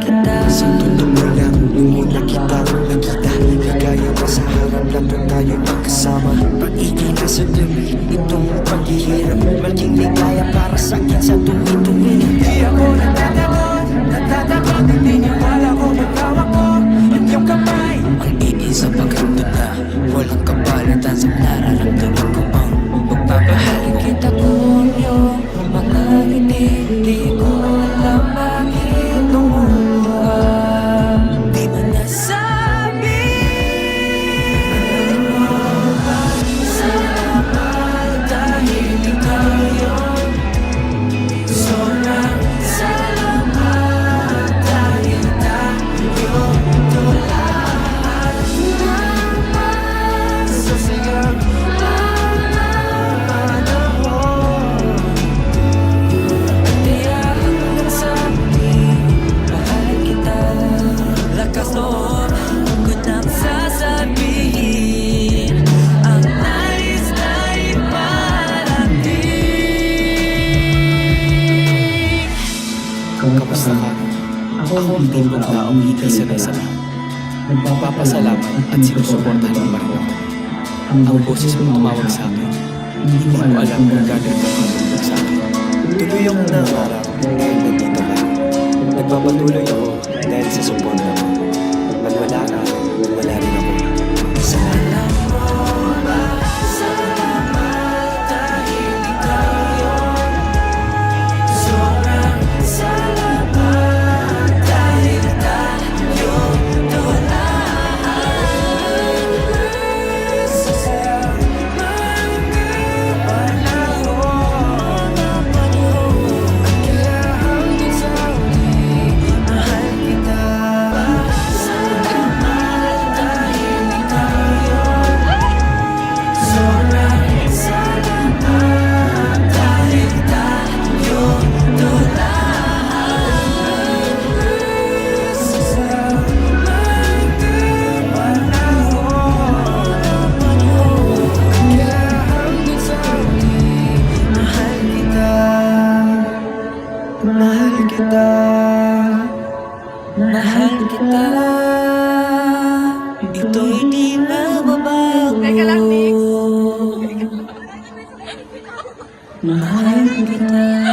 kita. Sa totoo lang, nung una kita nakita, ligaya pa sa harap lang kung tayo'y magkasama. Pag-ibig na sa dumi, itong paghihirap, malaking ligaya para sa akin sa tuwi-tuwi. Hindi ako natatakot, naniniwala ko magkawak ko ang iyong kamay. Ang iisa pagramdam na walang kapalitan sa nararamdaman ko pang magpapahalin kita kung iyong mga ngiti. Di ko alam bakit lumuha, di mo nasabi. Alam mo ba, salamat dahil ikaw yun. Sobrang salamat dahil tayo lahat naman sa sayang mga panahon. Kaya hanggang sa huli, mahal kita. Lakas loob ko nang sasabihin ang nais na iparating. Kamusta ka? Ako ang tipong taong hindi sanay-sanay. Nagpapasalamat at sinusuportahan mo pa rin ako. Ang boses mo tumawag sa akin. Hindi mo alam kung gagawin ka sa akin. Tuloy akong nangarap dahil nandito ka. Nagpapatuloy ako dahil sa suporta mo. Man wala ka, wala rin ako. Alam mo ba, salamat dahil ikaw yun. Sobrang salamat dahil tayo lahat sa sayang mga panahon. Kaya hanggang sa huli, mahal kita. Salamat dahil ikaw yun. Sobrang salamat dahil tayo lahat sa sayang mga panahon. Kaya hanggang sa huli, mahal kita. Mahal kita. Mahal kita. Ito'y di mababago. Teka lang, Nick. Mahal kita.